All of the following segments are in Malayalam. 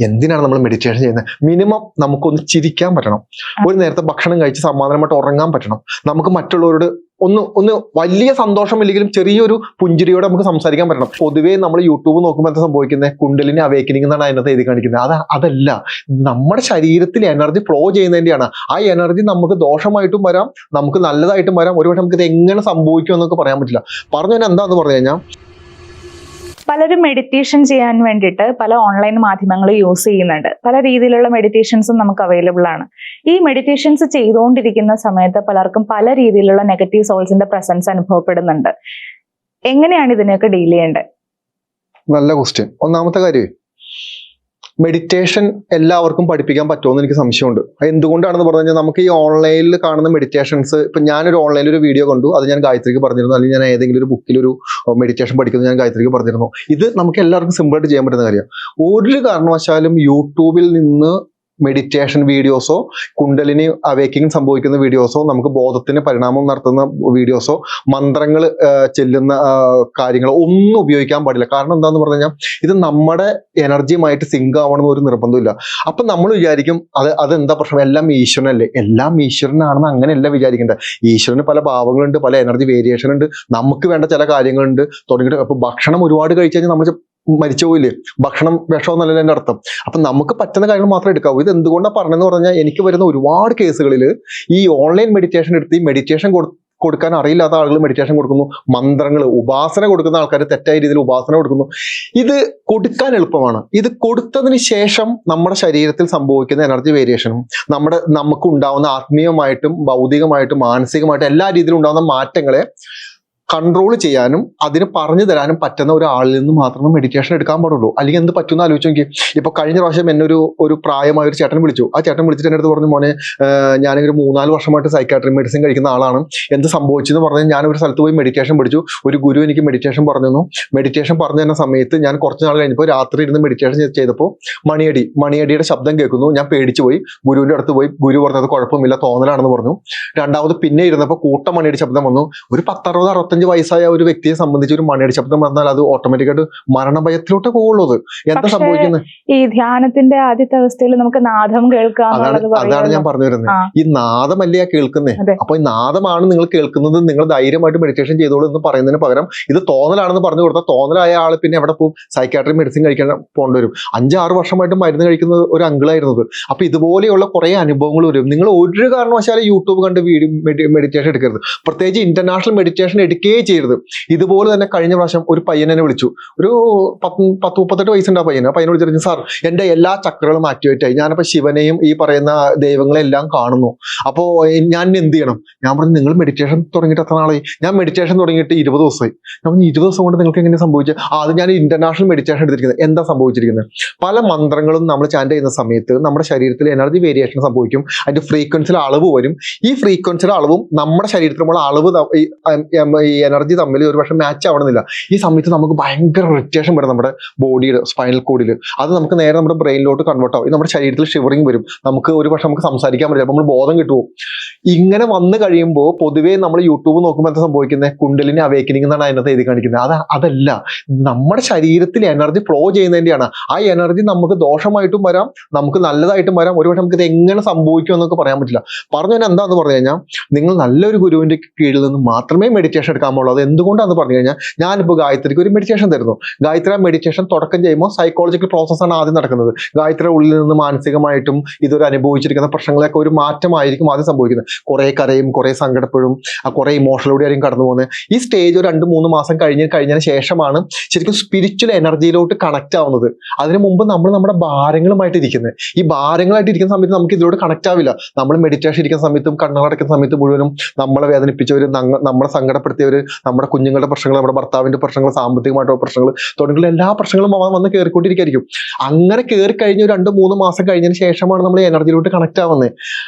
എന്തിനാണ് നമ്മൾ മെഡിറ്റേഷൻ ചെയ്യുന്നത്? മിനിമം നമുക്കൊന്ന് ചിരിക്കാൻ പറ്റണം, ഒരു നേരത്തെ ഭക്ഷണം കഴിച്ച് സമാധാനമായിട്ട് ഉറങ്ങാൻ പറ്റണം, നമുക്ക് മറ്റുള്ളവരോട് ഒന്ന് വലിയ സന്തോഷമില്ലെങ്കിലും ചെറിയൊരു പുഞ്ചിരിയോടെ നമുക്ക് സംസാരിക്കാൻ പറ്റണം. പൊതുവേ നമ്മൾ യൂട്യൂബ് നോക്കുമ്പോൾ എന്താ സംഭവിക്കുന്നത്? കുണ്ടലിനി അവേക്കനിങ് എന്നാണ് അതിനകത്ത് എഴുതി കാണിക്കുന്നത്. അതല്ല, നമ്മുടെ ശരീരത്തിൽ എനർജി ഫ്ലോ ചെയ്യുന്നതിൻ്റെയാണ്. ആ എനർജി നമുക്ക് ദോഷമായിട്ടും വരാം, നമുക്ക് നല്ലതായിട്ടും വരാം. ഒരുപാട് നമുക്ക് ഇത് എങ്ങനെ സംഭവിക്കും എന്നൊക്കെ പറയാൻ പറ്റില്ല. പറഞ്ഞു തന്നെ എന്താന്ന് പറഞ്ഞു കഴിഞ്ഞാൽ, പലരും മെഡിറ്റേഷൻ ചെയ്യാൻ വേണ്ടിയിട്ട് പല ഓൺലൈൻ മാധ്യമങ്ങൾ യൂസ് ചെയ്യുന്നുണ്ട്. പല രീതിയിലുള്ള മെഡിറ്റേഷൻസും നമുക്ക് അവൈലബിൾ ആണ്. ഈ മെഡിറ്റേഷൻസ് ചെയ്തുകൊണ്ടിരിക്കുന്ന സമയത്ത് പലർക്കും പല രീതിയിലുള്ള നെഗറ്റീവ് സോൾസിന്റെ പ്രസൻസ് അനുഭവപ്പെടുന്നുണ്ട്. എങ്ങനെയാണ് ഇതിനെയൊക്കെ ഡീൽ ചെയ്യേണ്ടത്? നല്ല ക്വസ്റ്റ്യൻ. ഒന്നാമത്തെ കാര്യം, മെഡിറ്റേഷൻ എല്ലാവർക്കും പഠിപ്പിക്കാൻ പറ്റുമെന്ന് എനിക്ക് സംശയമുണ്ട്. എന്തുകൊണ്ടാണെന്ന് പറഞ്ഞു കഴിഞ്ഞാൽ, നമുക്ക് ഈ ഓൺലൈനിൽ കാണുന്ന മെഡിറ്റേഷൻസ്, ഇപ്പം ഞാനൊരു ഓൺലൈനിൽ ഒരു വീഡിയോ കണ്ടു, അത് ഞാൻ ഗായത്രിക്ക് പറഞ്ഞിരുന്നു, അല്ലെങ്കിൽ ഞാൻ ഏതെങ്കിലും ഒരു ബുക്കിൽ ഒരു മെഡിറ്റേഷൻ പഠിക്കുന്നത് ഞാൻ ഗായത്രിക്ക് പറഞ്ഞിരുന്നു. ഇത് നമുക്ക് എല്ലാവർക്കും സിമ്പിളായിട്ട് ചെയ്യാൻ പറ്റുന്ന കാര്യമാണ്. ഒരു കാരണവശാലും യൂട്യൂബിൽ നിന്ന് മെഡിറ്റേഷൻ വീഡിയോസോ കുണ്ടലിനി അവേക്കിങ് സംഭവിക്കുന്ന വീഡിയോസോ നമുക്ക് ബോധത്തിന് പരിണാമം നടത്തുന്ന വീഡിയോസോ മന്ത്രങ്ങൾ ചെല്ലുന്ന കാര്യങ്ങളോ ഒന്നും ഉപയോഗിക്കാൻ പാടില്ല. കാരണം എന്താന്ന് പറഞ്ഞു കഴിഞ്ഞാൽ, ഇത് നമ്മുടെ എനർജിയുമായിട്ട് സിങ്ക് ആവണമെന്ന് ഒരു നിർബന്ധമില്ല. അപ്പൊ നമ്മൾ വിചാരിക്കും അതെന്താ പ്രശ്നം, എല്ലാം ഈശ്വരനല്ലേ? എല്ലാം ഈശ്വരനാണെന്ന് അങ്ങനെയല്ല വിചാരിക്കേണ്ടത്. ഈശ്വരന് പല ഭാവങ്ങളുണ്ട്, പല എനർജി വേരിയേഷൻ ഉണ്ട്, നമുക്ക് വേണ്ട ചില കാര്യങ്ങളുണ്ട് തുടങ്ങിയിട്ട്. അപ്പൊ ഭക്ഷണം ഒരുപാട് കഴിച്ചു കഴിഞ്ഞാൽ നമ്മൾ മരിച്ചു പോയില്ലേ? ഭക്ഷണം വിഷമെന്നല്ല എൻ്റെ അർത്ഥം. അപ്പൊ നമുക്ക് പറ്റുന്ന കാര്യങ്ങൾ മാത്രമേ എടുക്കാവൂ. ഇത് എന്തുകൊണ്ടാണ് പറഞ്ഞതെന്ന് പറഞ്ഞാൽ, എനിക്ക് വരുന്ന ഒരുപാട് കേസുകളിൽ ഈ ഓൺലൈൻ മെഡിറ്റേഷൻ എടുത്ത് ഈ മെഡിറ്റേഷൻ കൊടുക്കാൻ അറിയില്ലാത്ത ആളുകൾ മെഡിറ്റേഷൻ കൊടുക്കുന്നു, മന്ത്രങ്ങൾ ഉപാസന കൊടുക്കുന്ന ആൾക്കാർ തെറ്റായ രീതിയിൽ ഉപാസന കൊടുക്കുന്നു. ഇത് കൊടുക്കാൻ എളുപ്പമാണ്. ഇത് കൊടുത്തതിന് ശേഷം നമ്മുടെ ശരീരത്തിൽ സംഭവിക്കുന്ന എനർജി വേരിയേഷനും നമുക്ക് ഉണ്ടാവുന്ന ആത്മീയമായിട്ടും ഭൗതികമായിട്ടും മാനസികമായിട്ടും എല്ലാ രീതിയിലും ഉണ്ടാകുന്ന മാറ്റങ്ങളെ കൺട്രോൾ ചെയ്യാനും അതിന് പറഞ്ഞു തരാനും പറ്റുന്ന ഒരാളിൽ നിന്ന് മാത്രമേ മെഡിറ്റേഷൻ എടുക്കാൻ പാടുള്ളൂ. അല്ലെങ്കിൽ എന്ത് പറ്റുമെന്ന് ആലോചിച്ച് നോക്കി. ഇപ്പൊ കഴിഞ്ഞ പ്രാവശ്യം എന്നെ ഒരു പ്രായമായ ഒരു ചേട്ടൻ വിളിച്ചു. ആ ചേട്ടൻ വിളിച്ചിട്ട് എൻ്റെ അടുത്ത് പറഞ്ഞു, മോനെ, ഞാനൊരു 3-4 വർഷമായിട്ട് സൈക്കാട്രി മെഡിസിൻ കഴിക്കുന്ന ആളാണ്. എന്ത് സംഭവിച്ചെന്ന് പറഞ്ഞാൽ, ഞാൻ ഒരു സ്ഥലത്ത് പോയി മെഡിറ്റേഷൻ പഠിച്ചു. ഒരു ഗുരു എനിക്ക് മെഡിറ്റേഷൻ പറഞ്ഞു തന്നു. മെഡിറ്റേഷൻ പറഞ്ഞു തരുന്ന സമയത്ത് ഞാൻ കുറച്ച് നാൾ കഴിഞ്ഞപ്പോൾ രാത്രി ഇരുന്ന് മെഡിറ്റേഷൻ ചെയ്തപ്പോൾ മണിയടിയുടെ ശബ്ദം കേൾക്കുന്നു. ഞാൻ പേടിച്ചു പോയി. ഗുരുവിന്റെ അടുത്ത് പോയി. ഗുരു പറഞ്ഞത് കുഴപ്പമില്ല, തോന്നലാണെന്ന് പറഞ്ഞു. രണ്ടാമത് പിന്നെ ഇരുന്നപ്പോൾ കൂട്ടം മണിയടി ശബ്ദം വന്നു. ഒരു 10-60-65 വയസ്സായ ഒരു വ്യക്തിയെ സംബന്ധിച്ച് ഒരു മണിയടി ശബ്ദം വന്നാൽ അത് ഓട്ടോമാറ്റിക്കായിട്ട് മരണഭയത്തിലോട്ട് പോകുള്ളൂ. എന്താ സംഭവിക്കുന്നത്? ഈ ധ്യാനത്തിന്റെ ആദ്യത്തെ അവസ്ഥയിൽ നമുക്ക് നാദം കേൾക്കാം. അതാണ് ഞാൻ പറഞ്ഞു വരുന്നത്. ഈ നാദമല്ലേ കേൾക്കുന്നേ? അപ്പൊ ഈ നാദമാണ് നിങ്ങൾ കേൾക്കുന്നത്, നിങ്ങൾ ധൈര്യമായിട്ട് മെഡിറ്റേഷൻ ചെയ്തോളൂ എന്ന് പറയുന്നതിന് പകരം ഇത് തോന്നലാണെന്ന് പറഞ്ഞു കൊടുത്താൽ തോന്നലായ ആള് പിന്നെ എവിടെ പോകും? സൈക്കാട്രി മെഡിസിൻ കഴിക്കാൻ പോകേണ്ടി വരും. 5-6 വർഷമായിട്ട് മരുന്ന് കഴിക്കുന്ന ഒരു അങ്കിളായിരുന്നത്. അപ്പൊ ഇതുപോലെയുള്ള കുറെ അനുഭവങ്ങൾ വരും. നിങ്ങൾ ഒരു കാരണവശാലും യൂട്യൂബ് കണ്ട് മെഡിറ്റേഷൻ എടുക്കരുത്. പ്രത്യേകിച്ച് ഇന്റർനാഷണൽ മെഡിറ്റേഷൻ എടുക്കുകയേ ചെയ്യരുത്. ഇതുപോലെ തന്നെ കഴിഞ്ഞ പ്രാവശ്യം ഒരു പയ്യനെ വിളിച്ചു. ഒരു 10-38 വയസ്സുണ്ട്. ആ പയ്യനെ വിളിച്ചിട്ട്, സാർ, എന്റെ എല്ലാ ചക്രകളും ആക്ടിവേറ്റ് ആയി, ഞാനപ്പോ ശിവനെയും ഈ പറയുന്ന ദൈവങ്ങളെല്ലാം കാണുന്നു, അപ്പോ ഞാൻ എന്ത് ചെയ്യണം? ഞാൻ പറഞ്ഞു, നിങ്ങൾ മെഡിറ്റേഷൻ തുടങ്ങിയിട്ട് എത്ര നാളായി? ഞാൻ മെഡിറ്റേഷൻ തുടങ്ങിയിട്ട് 20 ദിവസമായി. ഞാൻ പറഞ്ഞു, 20 ദിവസം കൊണ്ട് നിങ്ങൾക്ക് എങ്ങനെ സംഭവിച്ചത്? അത് ഞാൻ ഇന്റർനാഷണൽ മെഡിറ്റേഷൻ എടുത്തിരിക്കുന്നത്. എന്താ സംഭവിച്ചിരിക്കുന്നത്? പല മന്ത്രങ്ങളും നമ്മൾ ചാൻഡ് ചെയ്യുന്ന സമയത്ത് നമ്മുടെ ശരീരത്തിൽ എനർജി വേരിയേഷൻ സംഭവിക്കും. അതിന്റെ ഫ്രീക്വൻസിയിൽ അളവ് വരും. ഈ ഫ്രീക്വൻസിയുടെ അളവും നമ്മുടെ ശരീരത്തിലുള്ള അളവ് ഈ എനർജി തമ്മിൽ ഒരു പക്ഷേ മാച്ച് ആവണമെന്നില്ല. ഈ സമയത്ത് നമുക്ക് ഭയങ്കര ഇറിറ്റേഷൻ വരും നമ്മുടെ ബോഡിയുടെ സ്പൈനൽ കോഡിൽ. അത് നമുക്ക് നേരെ നമ്മുടെ ബ്രെയിനിലോട്ട് കൺവേർട്ട് ആവും. നമ്മുടെ ശരീരത്തിൽ ഷിവറിങ് വരും. നമുക്ക് ഒരു പക്ഷെ നമുക്ക് സംസാരിക്കാൻ പറ്റില്ല. നമ്മൾ ബോധം കിട്ടുമോ? ഇങ്ങനെ വന്നു കഴിയുമ്പോൾ പൊതുവേ നമ്മൾ യൂട്യൂബ് നോക്കുമ്പോൾ എന്താ സംഭവിക്കുന്നത്? കുണ്ടലിനി അവേക്കനിങ് എന്നാണ് അതിനകത്ത് എഴുതി കാണിക്കുന്നത്. അതല്ല, നമ്മുടെ ശരീരത്തിൽ എനർജി ഫ്ലോ ചെയ്യുന്നതിൻ്റെയാണ്. ആ എനർജി നമുക്ക് ദോഷമായിട്ടും വരാം, നമുക്ക് നല്ലതായിട്ടും വരാം. ഒരുപാട് നമുക്ക് ഇത് എങ്ങനെ സംഭവിക്കും എന്നൊക്കെ പറയാൻ പറ്റില്ല. പറഞ്ഞു തന്നെ എന്താന്ന് പറഞ്ഞു കഴിഞ്ഞാൽ, നിങ്ങൾ നല്ലൊരു ഗുരുവിന്റെ കീഴിൽ നിന്ന് മാത്രമേ മെഡിറ്റേഷൻ എടുക്കാൻ പാടുള്ളൂ. അത് എന്തുകൊണ്ടാന്ന് പറഞ്ഞു കഴിഞ്ഞാൽ, ഞാനിപ്പോൾ ഗായത്രിക്ക് ഒരു മെഡിറ്റേഷൻ തരുന്നു. ഗായത്രി മെഡിറ്റേഷൻ തുടക്കം ചെയ്യുമ്പോൾ സൈക്കോളജിക്കൽ പ്രോസസ്സാണ് ആദ്യം നടക്കുന്നത്. ഗായത്രിയുടെ ഉള്ളിൽ നിന്ന് മാനസികമായിട്ടും ഇതൊരു അനുഭവിച്ചിരിക്കുന്ന പ്രശ്നങ്ങളൊക്കെ ഒരു മാറ്റമായിരിക്കും ആദ്യം സംഭവിക്കുന്നത്. കുറെ കരയും, കുറെ സങ്കടപ്പെടും, കുറെ ഇമോഷനിലൂടെ ആയിരിക്കും കടന്നു പോകുന്നത്. ഈ സ്റ്റേജ് ഒരു 2-3 മാസം കഴിഞ്ഞതിന് ശേഷമാണ് ശരിക്കും സ്പിരിച്വൽ എനർജിയിലോട്ട് കണക്ട് ആവുന്നത്. അതിനു മുമ്പ് നമ്മൾ നമ്മുടെ ഭാരങ്ങളുമായിട്ട് ഇരിക്കുന്നത്. ഈ ഭാരങ്ങളായിട്ട് ഇരിക്കുന്ന സമയത്ത് നമുക്ക് ഇതിലോട്ട് കണക്ട് ആവില്ല. നമ്മൾ മെഡിറ്റേഷൻ ഇരിക്കുന്ന സമയത്തും കണ്ണടക്കുന്ന സമയത്ത് മുഴുവനും നമ്മളെ വേദനിപ്പിച്ചവര്, നമ്മളെ സങ്കടപ്പെടുത്തിയവര്, നമ്മുടെ കുഞ്ഞുങ്ങളുടെ പ്രശ്നങ്ങൾ, നമ്മുടെ ഭർത്താവിന്റെ പ്രശ്നങ്ങൾ, സാമ്പത്തികമായിട്ടുള്ള പ്രശ്നങ്ങൾ തുടങ്ങിയുള്ള എല്ലാ പ്രശ്നങ്ങളും വന്ന് കയറിക്കൊണ്ടിരിക്കും. അങ്ങനെ കയറി കഴിഞ്ഞ് 2-3 മാസം കഴിഞ്ഞതിന് ശേഷമാണ് നമ്മൾ എനർജിയിലോട്ട് കണക്ട് ആവുന്നത്.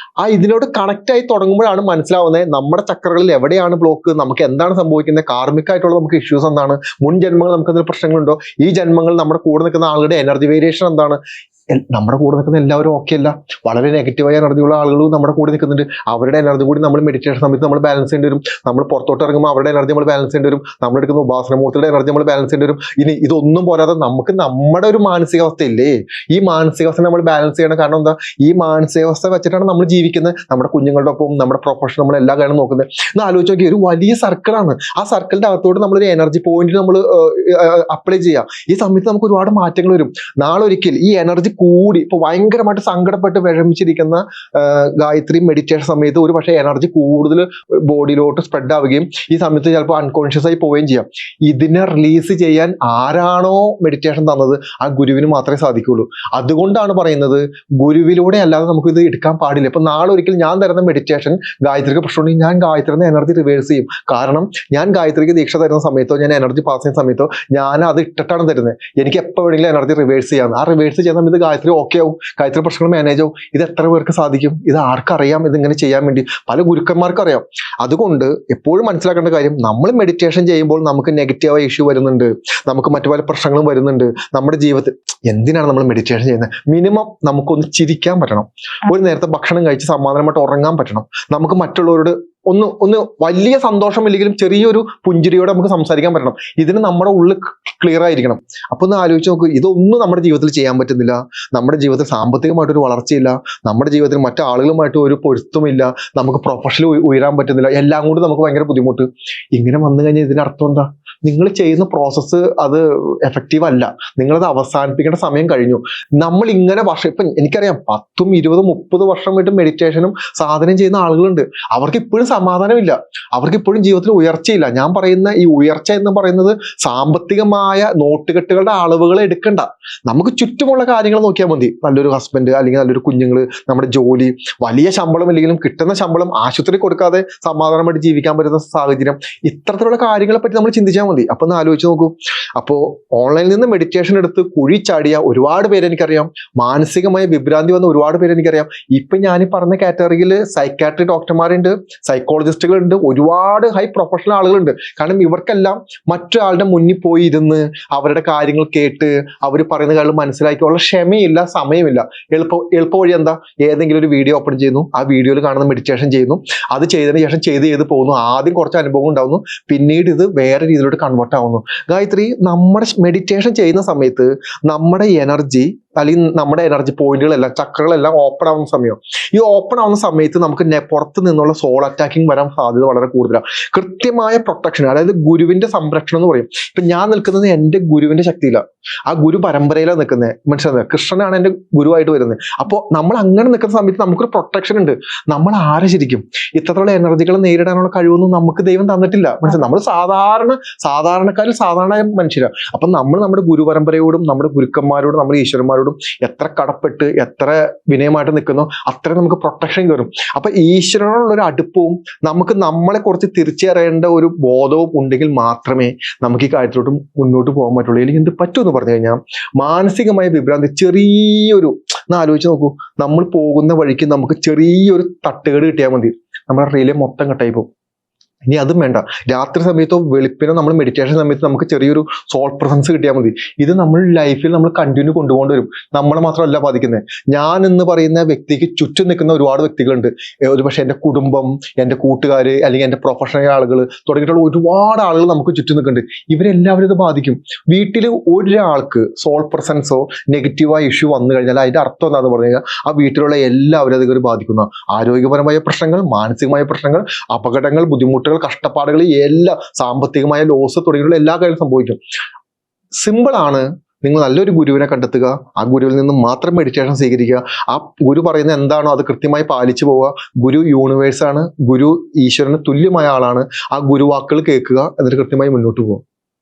ഇതിലോട്ട് കണക്ട് ആയി തുടങ്ങുമ്പോഴാണ് മനസ്സിലാവുന്നത് നമ്മുടെ ചക്രകളിൽ എവിടെയാണ് ബ്ലോക്ക്, നമുക്ക് എന്താണ് സംഭവിക്കുന്നത്, കാർമികമായിട്ടുള്ള നമുക്ക് ഇഷ്യൂസ് എന്താണ്, മുൻ ജന്മങ്ങൾ നമുക്ക് എന്തെങ്കിലും പ്രശ്നങ്ങളുണ്ടോ, ഈ ജന്മങ്ങൾ നമ്മുടെ കൂടെ നിൽക്കുന്ന ആളുടെ എനർജി വേരിയേഷൻ എന്താണ്, നമ്മുടെ കൂടെ നിൽക്കുന്ന എല്ലാവരും ഓക്കെ അല്ല. വളരെ നെഗറ്റീവായ എനർജിയുള്ള ആളുകളും നമ്മുടെ കൂടെ നിൽക്കുന്നുണ്ട്. അവരുടെ എനർജി കൂടി നമ്മൾ മെഡിറ്റേഷൻ സമയത്ത് നമ്മൾ ബാലൻസ് ചെയ്യേണ്ടി വരും. നമ്മൾ പുറത്തോട്ട് ഇറങ്ങുമ്പോൾ അവരുടെ എനർജി നമ്മൾ ബാലൻസ് ചെയ്യേണ്ടി വരും. നമ്മളെടുക്കുന്ന ഉപാസനമൂർത്തിയുടെ എനർജി നമ്മൾ ബാലൻസ് ചെയ്യേണ്ടി വരും. ഇനി ഇതൊന്നും പോരാതെ നമുക്ക് നമ്മുടെ ഒരു മാനസികാവസ്ഥ ഇല്ലേ, ഈ മാനസികാവസ്ഥ നമ്മൾ ബാലൻസ് ചെയ്യണം. കാരണം എന്താ, ഈ മാനസികാവസ്ഥ വെച്ചിട്ടാണ് നമ്മൾ ജീവിക്കുന്നത്. നമ്മുടെ കുഞ്ഞുങ്ങളുടെ ഒപ്പം നമ്മുടെ പ്രൊഫഷൻ നമ്മൾ എല്ലാ കാര്യവും നോക്കുന്നത്. എന്ന് ആലോചിച്ച് നോക്കി, ഒരു വലിയ സർക്കിളാണ്. ആ സർക്കിളിന്റെ അകത്തോട്ട് നമ്മളൊരു എനർജി പോയിന്റ് നമ്മൾ അപ്ലൈ ചെയ്യുക. ഈ സമയത്ത് നമുക്ക് ഒരുപാട് മാറ്റങ്ങൾ വരും. നാളെ ഒരിക്കൽ ഈ എനർജി കൂടി ഇപ്പൊ ഭയങ്കരമായിട്ട് സങ്കടപ്പെട്ട് വിഷമിച്ചിരിക്കുന്ന ഗായത്രി മെഡിറ്റേഷൻ സമയത്ത് ഒരു പക്ഷേ എനർജി കൂടുതൽ ബോഡിയിലോട്ട് സ്പ്രെഡ് ആവുകയും ഈ സമയത്ത് ചിലപ്പോൾ അൺകോൺഷ്യസ് ആയി പോവുകയും ചെയ്യാം. ഇതിനെ റിലീസ് ചെയ്യാൻ ആരാണോ മെഡിറ്റേഷൻ തന്നത് ആ ഗുരുവിന് മാത്രമേ സാധിക്കുള്ളൂ. അതുകൊണ്ടാണ് പറയുന്നത്, ഗുരുവിലൂടെ അല്ലാതെ നമുക്ക് ഇത് എടുക്കാൻ പാടില്ല. ഇപ്പൊ നാളെ ഒരിക്കൽ ഞാൻ തരുന്ന മെഡിറ്റേഷൻ ഗായത്രിക്ക് പ്രശ്നമുണ്ടെങ്കിൽ ഞാൻ ഗായത്രിയുടെ എനർജി റിവേഴ്സ് ചെയ്യും. കാരണം ഞാൻ ഗായത്രിക്ക് ദീക്ഷ തരുന്ന സമയത്തോ ഞാൻ എനർജി പാസ് ചെയ്യുന്ന സമയത്തോ ഞാൻ അത് ഇട്ടിട്ടാണ് തരുന്നത്. എനിക്ക് എപ്പോൾ വേണമെങ്കിലും എനർജി റിവേഴ്സ് ചെയ്യാം. ആ റിവേഴ്സ് ചെയ്യുന്ന സമയത്ത് ഗായത്രി ഓക്കെ ആവും, ഗായത്രി പ്രശ്നങ്ങൾ മാനേജ് ആവും. ഇത് എത്ര പേർക്ക് സാധിക്കും? ഇത് ആർക്കറിയാം ഇതിങ്ങനെ ചെയ്യാൻ വേണ്ടി? പല ഗുരുക്കന്മാർക്കും അറിയാം. അതുകൊണ്ട് എപ്പോഴും മനസ്സിലാക്കേണ്ട കാര്യം, നമ്മൾ മെഡിറ്റേഷൻ ചെയ്യുമ്പോൾ നമുക്ക് നെഗറ്റീവായ ഇഷ്യൂ വരുന്നുണ്ട്, നമുക്ക് മറ്റു പല പ്രശ്നങ്ങളും വരുന്നുണ്ട് നമ്മുടെ ജീവിതത്തിൽ. എന്തിനാണ് നമ്മൾ മെഡിറ്റേഷൻ ചെയ്യുന്നത്? മിനിമം നമുക്കൊന്ന് ചിരിക്കാൻ പറ്റണം, ഒരു നേരത്തെ ഭക്ഷണം കഴിച്ച് സമാധാനമായിട്ട് ഉറങ്ങാൻ പറ്റണം, നമുക്ക് മറ്റുള്ളവരോട് ഒന്ന് വലിയ സന്തോഷമില്ലെങ്കിലും ചെറിയൊരു പുഞ്ചിരിയോടെ നമുക്ക് സംസാരിക്കാൻ പറ്റണം. ഇതിന് നമ്മുടെ ഉള്ളിൽ ക്ലിയർ ആയിരിക്കണം. അപ്പൊ ഒന്ന് ആലോചിച്ച് നോക്ക്, ഇതൊന്നും നമ്മുടെ ജീവിതത്തിൽ ചെയ്യാൻ പറ്റുന്നില്ല. നമ്മുടെ ജീവിതത്തിൽ സാമ്പത്തികമായിട്ടൊരു വളർച്ചയില്ല, നമ്മുടെ ജീവിതത്തിൽ മറ്റു ആളുകളുമായിട്ട് ഒരു പൊരുത്തമില്ല, നമുക്ക് പ്രൊഫഷണൽ ഉയരാൻ പറ്റുന്നില്ല, എല്ലാം കൂടി നമുക്ക് ഭയങ്കര ബുദ്ധിമുട്ട്. ഇങ്ങനെ വന്നു കഴിഞ്ഞാൽ ഇതിന്റെ അർത്ഥം എന്താ? നിങ്ങൾ ചെയ്യുന്ന പ്രോസസ്സ് അത് എഫക്റ്റീവ് അല്ല. നിങ്ങളത് അവസാനിപ്പിക്കേണ്ട സമയം കഴിഞ്ഞു. നമ്മൾ ഇങ്ങനെ ഇപ്പം എനിക്കറിയാം 10, 20, 30 വർഷമായിട്ട് മെഡിറ്റേഷനും സാധനം ചെയ്യുന്ന ആളുകളുണ്ട്. അവർക്ക് ഇപ്പോഴും സമാധാനമില്ല, അവർക്ക് ഇപ്പോഴും ജീവിതത്തിൽ ഉയർച്ചയില്ല. ഞാൻ പറയുന്ന ഈ ഉയർച്ച എന്ന് പറയുന്നത് സാമ്പത്തികമായ നോട്ടുകെട്ടുകളുടെ അളവുകൾ എടുക്കണ്ട. നമുക്ക് ചുറ്റുമുള്ള കാര്യങ്ങൾ നോക്കിയാൽ മതി. നല്ലൊരു ഹസ്ബൻഡ്, അല്ലെങ്കിൽ നല്ലൊരു കുഞ്ഞുങ്ങൾ, നമ്മുടെ ജോലി, വലിയ ശമ്പളം ഇല്ലെങ്കിലും കിട്ടുന്ന ശമ്പളം ആശുപത്രി കൊടുക്കാതെ സമാധാനമായിട്ട് ജീവിക്കാൻ പറ്റുന്ന സാഹചര്യം, ഇത്തരത്തിലുള്ള കാര്യങ്ങളെ പറ്റി നമ്മൾ ചിന്തിച്ചാൽ മതി. അപ്പൊ ഒന്ന് ആലോചിച്ച് നോക്കൂ. അപ്പോ ഓൺലൈനിൽ നിന്ന് മെഡിറ്റേഷൻ എടുത്ത് കുഴി ചാടിയ ഒരുപാട് പേര് എനിക്കറിയാം, മാനസികമായ വിഭ്രാന്തി വന്ന ഒരുപാട് പേര് എനിക്കറിയാം. ഇപ്പൊ ഞാൻ പറഞ്ഞ കാറ്റഗറിയിൽ സൈക്കാട്രി ഡോക്ടർമാരുണ്ട്, സൈക്കോളജിസ്റ്റുകളുണ്ട്, ഒരുപാട് ഹൈ പ്രൊഫഷണൽ ആളുകളുണ്ട്. കാരണം ഇവർക്കെല്ലാം മറ്റൊരാളുടെ മുന്നിൽ പോയി ഇരുന്ന് അവരുടെ കാര്യങ്ങൾ കേട്ട് അവർ പറയുന്ന കാര്യങ്ങൾ മനസ്സിലാക്കിയുള്ള ക്ഷമയില്ല, സമയമില്ല. എളുപ്പ വഴി എന്താ? ഏതെങ്കിലും ഒരു വീഡിയോ ഓപ്പൺ ചെയ്യുന്നു, ആ വീഡിയോയിൽ കാണുന്ന മെഡിറ്റേഷൻ ചെയ്യുന്നു, അത് ചെയ്തതിന് ശേഷം ചെയ്ത് പോകുന്നു. ആദ്യം കുറച്ച് അനുഭവം ഉണ്ടാവുന്നു, പിന്നീട് ഇത് വേറെ രീതിയിലോട്ട് കൺവേർട്ട് ആവുന്നു. ഗായത്രി, നമ്മുടെ മെഡിറ്റേഷൻ ചെയ്യുന്ന സമയത്ത് നമ്മുടെ എനർജി, അല്ലെങ്കിൽ നമ്മുടെ എനർജി പോയിന്റുകളെല്ലാം, ചക്രകളെല്ലാം ഓപ്പൺ ആവുന്ന സമയം, ഈ ഓപ്പൺ ആവുന്ന സമയത്ത് നമുക്ക് പുറത്ത് നിന്നുള്ള സോൾ അറ്റാക്കിങ് വരാൻ സാധ്യത വളരെ കൂടുതലാണ്. കൃത്യമായ പ്രൊട്ടക്ഷൻ, അതായത് ഗുരുവിന്റെ സംരക്ഷണം എന്ന് പറയും. ഇപ്പൊ ഞാൻ നിൽക്കുന്നത് എൻ്റെ ഗുരുവിന്റെ ശക്തിയിലാണ്, ആ ഗുരു പരമ്പരയിലാണ് നിൽക്കുന്നത്. മനസ്സിലായത്? കൃഷ്ണനാണ് എൻ്റെ ഗുരുവായിട്ട് വരുന്നത്. അപ്പോൾ നമ്മൾ അങ്ങനെ നിൽക്കുന്ന സമയത്ത് നമുക്കൊരു പ്രൊട്ടക്ഷൻ ഉണ്ട്. നമ്മൾ ആരെ ശരിക്കും ഇത്തരത്തിലുള്ള എനർജികൾ നേരിടാനുള്ള കഴിവൊന്നും നമുക്ക് ദൈവം തന്നിട്ടില്ല. മനസ്സിലായി? നമ്മൾ സാധാരണക്കാരിൽ സാധാരണ മനുഷ്യരാണ്. അപ്പൊ നമ്മൾ നമ്മുടെ ഗുരു പരമ്പരയോടും നമ്മുടെ ഗുരുക്കന്മാരോടും നമ്മുടെ ഈശ്വരന്മാരോടും എത്ര കടപ്പെട്ട് എത്ര വിനയമായിട്ട് നിൽക്കുന്നോ അത്ര നമുക്ക് പ്രൊട്ടക്ഷൻ കയറും. അപ്പൊ ഈശ്വരനോടുള്ള ഒരു അടുപ്പവും നമുക്ക് നമ്മളെ കുറിച്ച് തിരിച്ചറിയേണ്ട ഒരു ബോധവും ഉണ്ടെങ്കിൽ മാത്രമേ നമുക്ക് ഈ കാര്യത്തിലോട്ട് മുന്നോട്ട് പോകാൻ പറ്റുള്ളൂ. അല്ലെങ്കിൽ എന്ത് പറ്റുമെന്ന് പറഞ്ഞു കഴിഞ്ഞാൽ മാനസികമായ വിഭ്രാന്തി, ചെറിയൊരു ആലോചിച്ച് നോക്കൂ, നമ്മൾ പോകുന്ന വഴിക്ക് നമുക്ക് ചെറിയൊരു തട്ടുകേട് കിട്ടിയാൽ മതി, നമ്മുടെ റിലേ മൊത്തം കട്ടായി പോകും. ഇനി അതും വേണ്ട, രാത്രി സമയത്തോ വെളുപ്പിനോ നമ്മൾ മെഡിറ്റേഷൻ സമയത്ത് നമുക്ക് ചെറിയൊരു സോൾ പ്രസൻസ് കിട്ടിയാൽ മതി. ഇത് നമ്മൾ ലൈഫിൽ നമ്മൾ കണ്ടിന്യൂ കൊണ്ടുപോകേണ്ടി വരും. നമ്മളെ മാത്രമല്ല ബാധിക്കുന്നത്. ഞാൻ എന്ന് പറയുന്ന വ്യക്തിക്ക് ചുറ്റും നിൽക്കുന്ന ഒരുപാട് വ്യക്തികളുണ്ട്. ഒരുപക്ഷെ എൻ്റെ കുടുംബം, എൻ്റെ കൂട്ടുകാർ, അല്ലെങ്കിൽ എൻ്റെ പ്രൊഫഷണൽ ആളുകൾ തുടങ്ങിയിട്ടുള്ള ഒരുപാട് ആളുകൾ നമുക്ക് ചുറ്റും നിൽക്കുന്നുണ്ട്. ഇവരെല്ലാവരും ഇത് ബാധിക്കും. വീട്ടിൽ ഒരാൾക്ക് സോൾ പ്രസൻസോ നെഗറ്റീവായ ഇഷ്യൂ വന്നു കഴിഞ്ഞാൽ അതിന്റെ അർത്ഥം എന്താണെന്ന് പറഞ്ഞു കഴിഞ്ഞാൽ ആ വീട്ടിലുള്ള എല്ലാവരും അത് ബാധിക്കുന്ന ആരോഗ്യപരമായ പ്രശ്നങ്ങൾ, മാനസികമായ പ്രശ്നങ്ങൾ, അപകടങ്ങൾ, ബുദ്ധിമുട്ടുകൾ, കഷ്ടപ്പാടുകൾ, എല്ലാ സാമ്പത്തികമായ ലോസ് തുടങ്ങിയുള്ള എല്ലാ കാര്യങ്ങളും സംഭവിക്കും. സിമ്പിൾ ആണ്. നിങ്ങൾ നല്ലൊരു ഗുരുവിനെ കണ്ടെത്തുക, ആ ഗുരുവിൽ നിന്നും മാത്രം മെഡിറ്റേഷൻ സ്വീകരിക്കുക. ആ ഗുരു പറയുന്നത് എന്താണോ അത് കൃത്യമായി പാലിച്ചു പോവുക. ഗുരു യൂണിവേഴ്സാണ്, ഗുരു ഈശ്വരന് തുല്യമായ ആളാണ്. ആ ഗുരുവാക്കുകൾ കേൾക്കുക, എന്നിട്ട് കൃത്യമായി മുന്നോട്ട് പോകുക.